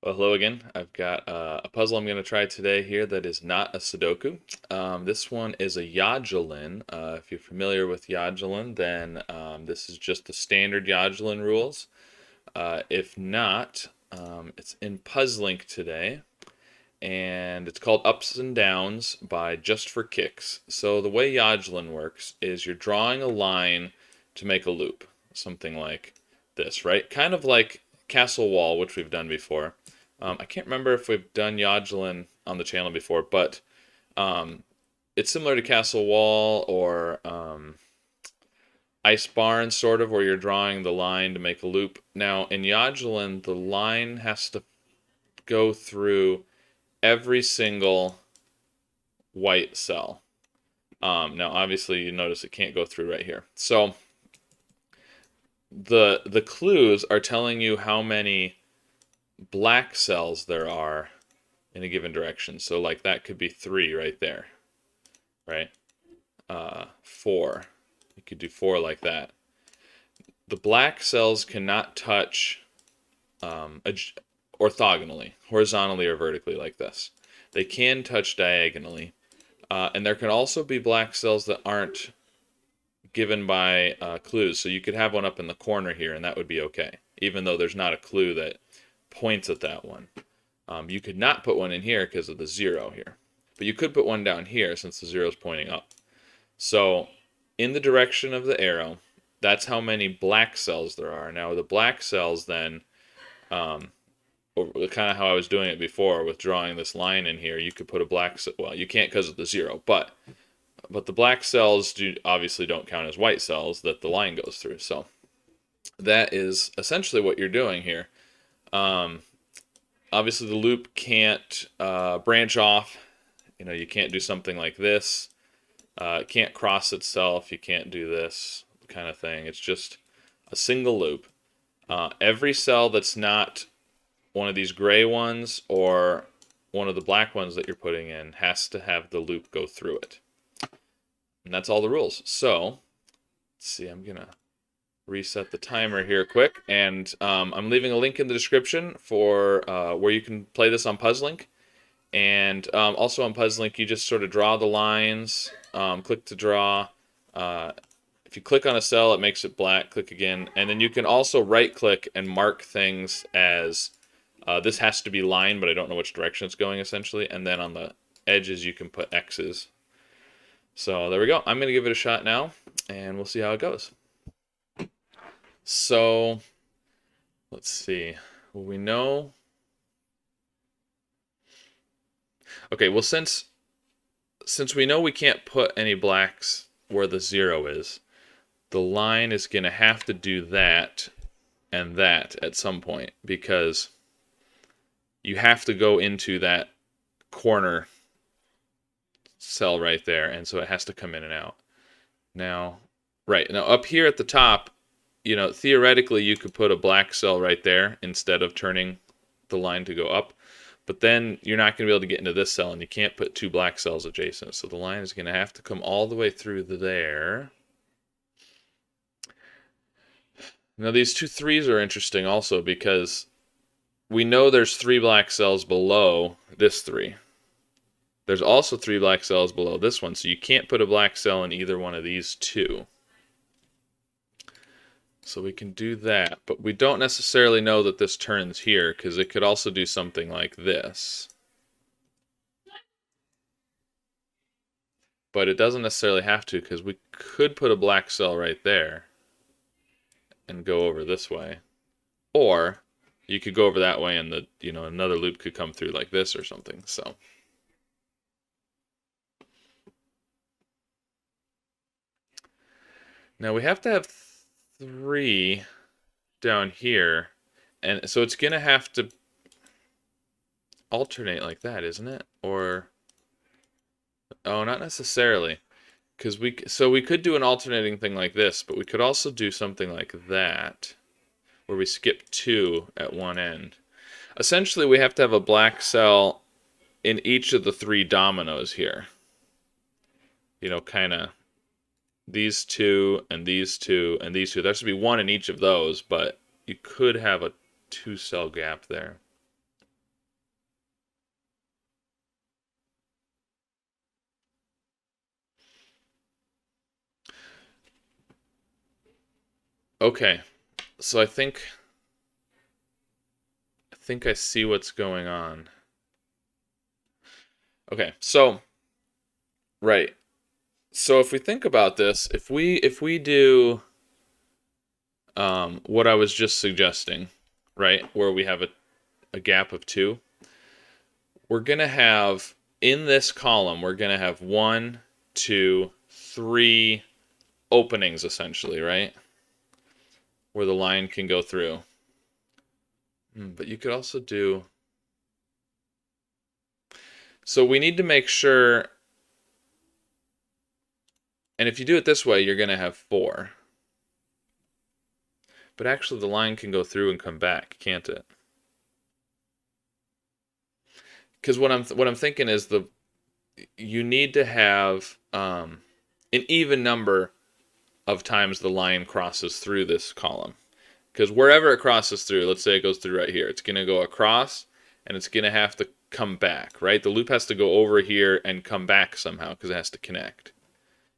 Well, hello again. I've got a puzzle I'm going to try today here that is not a Sudoku. This one is a Yajilin. If you're familiar with Yajilin, then this is just the standard Yajilin rules. If not, it's in Puzzlink today, and it's called Ups and Downs by Just for Kicks. So the way Yajilin works is you're drawing a line to make a loop, something like this, right? Kind of like Castle Wall, which we've done before. I can't remember if we've done Yajilin on the channel before, but um, it's similar to Castle Wall or Ice Barn, sort of, where you're drawing the line to make a loop. Now, in Yajilin, the line has to go through every single white cell. Now, obviously, you notice it can't go through right here. So the clues are telling you how many black cells there are in a given direction. So like that could be 3 right there, right? 4. You could do 4 like that. The black cells cannot touch orthogonally, horizontally or vertically like this. They can touch diagonally. And there can also be black cells that aren't given by clues. So you could have one up in the corner here, and that would be okay, even though there's not a clue that points at that one. You could not put one in here because of the 0 here. But you could put one down here since the 0 is pointing up. So in the direction of the arrow, that's how many black cells there are. Now the black cells then, kind of how I was doing it before with drawing this line in here, you could put a black, well, you can't because of the 0, but the black cells obviously don't count as white cells that the line goes through. So that is essentially what you're doing here. Obviously the loop can't branch off. You can't do something like this. It can't cross itself. You can't do this kind of thing. It's just a single loop. Every cell that's not one of these gray ones or one of the black ones that you're putting in has to have the loop go through it. And that's all the rules. So, let's see, I'm going to reset the timer here quick. And I'm leaving a link in the description for where you can play this on Puzzlink. And also on Puzzlink, you just sort of draw the lines, click to draw. If you click on a cell, it makes it black. Click again. And then you can also right-click and mark things as this has to be line, but I don't know which direction it's going, essentially. And then on the edges, you can put X's. So there we go. I'm going to give it a shot now, and we'll see how it goes. So let's see. Well, we know. Okay, well, since we know we can't put any blacks where the 0 is, the line is going to have to do that and that at some point, because you have to go into that corner cell right there, and so it has to come in and out. Now up here at the top, theoretically you could put a black cell right there instead of turning the line to go up, but then you're not going to be able to get into this cell, and you can't put 2 black cells adjacent, so the line is going to have to come all the way through there. Now these 2 3s are interesting also, because we know there's 3 black cells below this 3. There's also 3 black cells below this one, so you can't put a black cell in either one of these 2. So we can do that, but we don't necessarily know that this turns here, because it could also do something like this. But it doesn't necessarily have to, because we could put a black cell right there and go over this way. Or you could go over that way, and another loop could come through like this or something. So now we have to have 3 down here, and so it's going to have to alternate like that, isn't it? Or, oh, not necessarily, because we could do an alternating thing like this, but we could also do something like that, where we skip 2 at one end. Essentially, we have to have a black cell in each of the 3 dominoes here. Kind of these 2 and these 2 and these 2. There should be 1 in each of those, but you could have a 2-cell gap there. Okay, so I think I see what's going on. Okay, so right. So if we think about this, if we do what I was just suggesting, right, where we have a gap of two, we're gonna have in this column we're gonna have one, two, three openings essentially, right, where the line can go through. But you could also do. So we need to make sure, and if you do it this way, you're gonna have four. But actually, the line can go through and come back, can't it? Because what I'm thinking is you need to have an even number of times the line crosses through this column. Because wherever it crosses through, let's say it goes through right here, it's going to go across and it's going to have to come back, right? The loop has to go over here and come back somehow because it has to connect.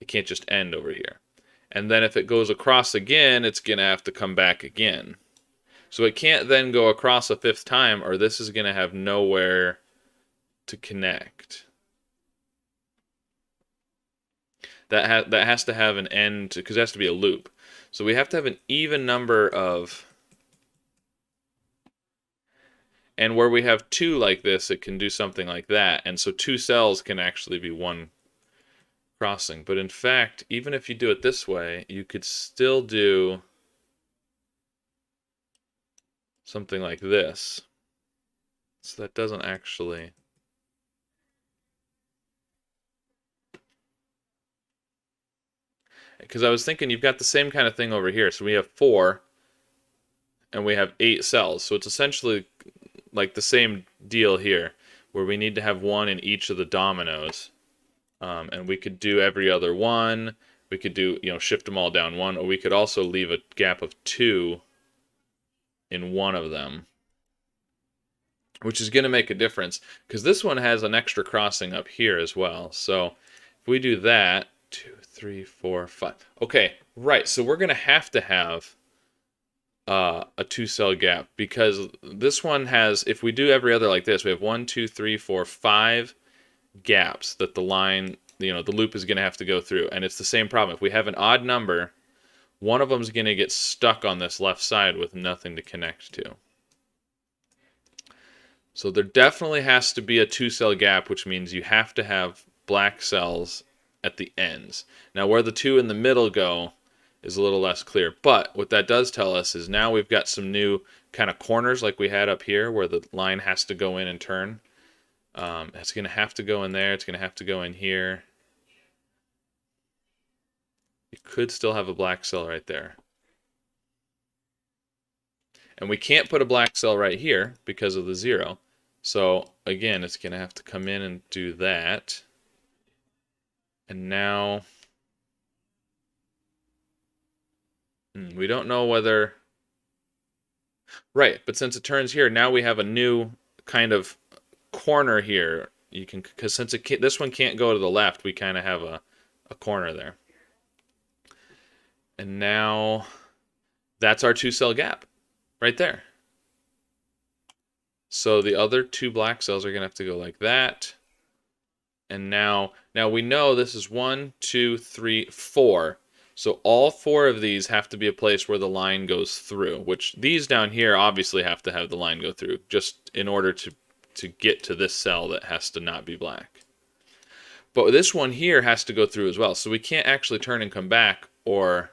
It can't just end over here. And then if it goes across again, it's going to have to come back again. So it can't then go across a fifth time, or this is going to have nowhere to connect. That has to have an end because it has to be a loop. So we have to have an even number of, and where we have two like this, it can do something like that. And so two cells can actually be one crossing. But in fact, even if you do it this way, you could still do something like this. So that doesn't actually. Because I was thinking you've got the same kind of thing over here. So we have four and we have 8 cells. So it's essentially like the same deal here, where we need to have one in each of the dominoes. And we could do every other one. We could do, shift them all down one, or we could also leave a gap of 2 in one of them, which is going to make a difference because this one has an extra crossing up here as well. So if we do that, 2, 3, 4, 5. Okay, right. So we're going to have a 2-cell gap because this one has, if we do every other like this, we have 1, 2, 3, 4, 5 gaps that the line, the loop is going to have to go through. And it's the same problem. If we have an odd number, one of them is going to get stuck on this left side with nothing to connect to. So there definitely has to be a 2-cell gap, which means you have to have black cells at the ends. Now where the 2 in the middle go is a little less clear. But what that does tell us is now we've got some new kind of corners like we had up here where the line has to go in and turn. It's going to have to go in there. It's going to have to go in here. You could still have a black cell right there. And we can't put a black cell right here because of the 0. So again, it's going to have to come in and do that. And now we don't know whether. Right, but since it turns here, now we have a new kind of corner here. You can, because since this one can't go to the left, we kind of have a corner there. And now that's our 2-cell gap right there. So the other 2 black cells are going to have to go like that. And now we know this is 1, 2, 3, 4. So all 4 of these have to be a place where the line goes through, which these down here obviously have to have the line go through just in order to get to this cell that has to not be black. But this one here has to go through as well. So we can't actually turn and come back, or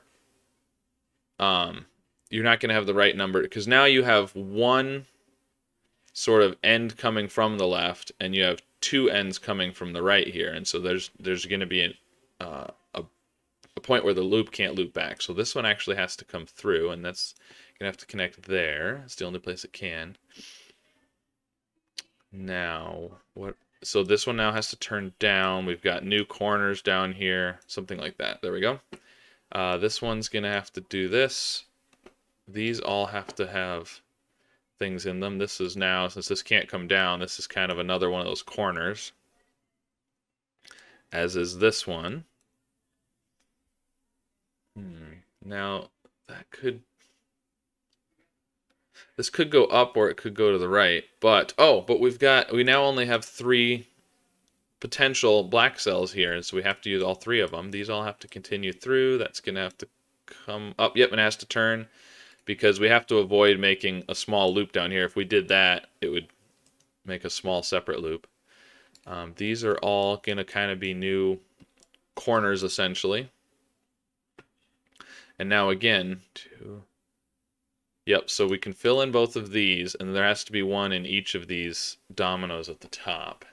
you're not going to have the right number, because now you have one sort of end coming from the left and you have 2 ends coming from the right here, and so there's going to be a point where the loop can't loop back. So this one actually has to come through, and that's going to have to connect there. It's the only place it can. Now, what? So this one now has to turn down. We've got new corners down here, something like that. There we go. This one's going to have to do this. These all have to have things in them. This is now, since this can't come down, this is kind of another one of those corners, as is this one. Now, that could This could go up or it could go to the right. But, oh, but we now only have 3 potential black cells here, so we have to use all 3 of them. These all have to continue through. That's going to have to come up. Yep, and it has to turn because we have to avoid making a small loop down here. If we did that, it would make a small separate loop. These are all going to kind of be new corners, essentially. And now again, yep, so we can fill in both of these, and there has to be one in each of these dominoes at the top.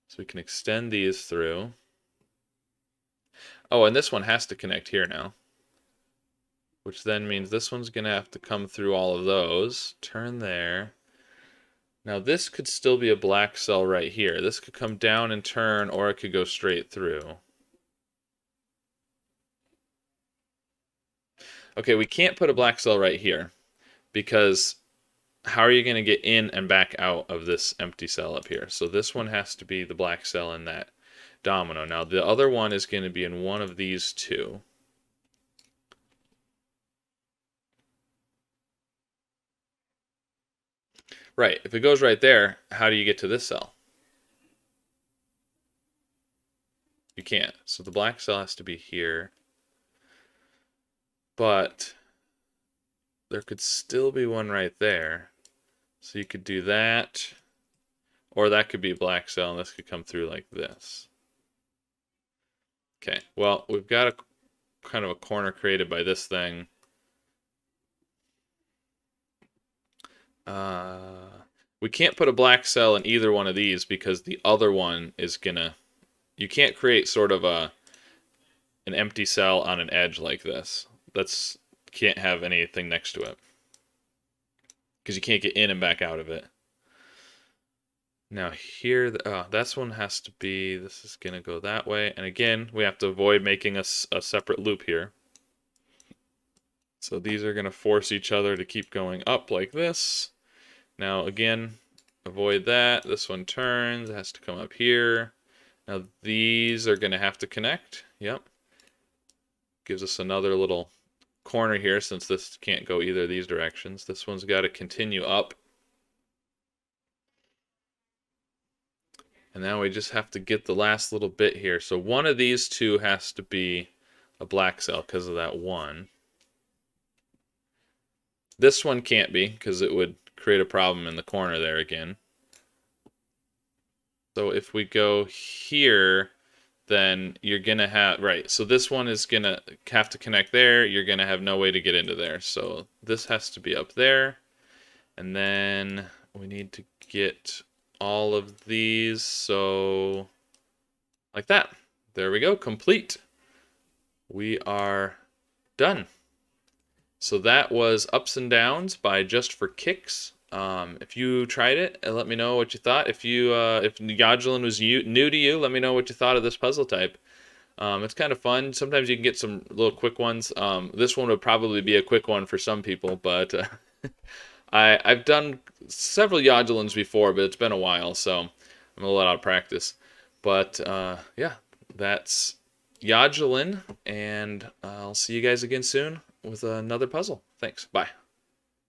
So we can extend these through. Oh, and this one has to connect here now, which then means this one's going to have to come through all of those, turn there. Now this could still be a black cell right here. This could come down and turn, or it could go straight through. Okay, we can't put a black cell right here because how are you going to get in and back out of this empty cell up here? So this one has to be the black cell in that domino. Now the other one is going to be in one of these 2. Right, if it goes right there, how do you get to this cell? You can't. So the black cell has to be here. But there could still be one right there. So you could do that, or that could be a black cell, and this could come through like this. Okay, well, we've got a kind of a corner created by this thing. We can't put a black cell in either one of these because the other one is gonna... You can't create sort of an empty cell on an edge like this. Can't have anything next to it because you can't get in and back out of it. Now here, this one has to be, this is going to go that way. And again, we have to avoid making a separate loop here. So these are going to force each other to keep going up like this. Now again, avoid that. This one turns, it has to come up here. Now these are going to have to connect. Yep. Gives us another little corner here since this can't go either of these directions. This one's got to continue up. And now we just have to get the last little bit here. So one of these 2 has to be a black cell because of that one. This one can't be because it would create a problem in the corner there again. So if we go here, then you're going to have... Right, so this one is going to have to connect there. You're going to have no way to get into there. So this has to be up there. And then we need to get all of these, so like that. There we go, complete. We are done. So that was Ups and Downs by Just for Kicks. If you tried it, let me know what you thought. If Yajilin was new to you, let me know what you thought of this puzzle type. It's kind of fun. Sometimes you can get some little quick ones. This one would probably be a quick one for some people, but I've done several Yajilins before, but it's been a while, so I'm a little out of practice. But yeah, that's Yajilin, and I'll see you guys again soon with another puzzle. Thanks. Bye.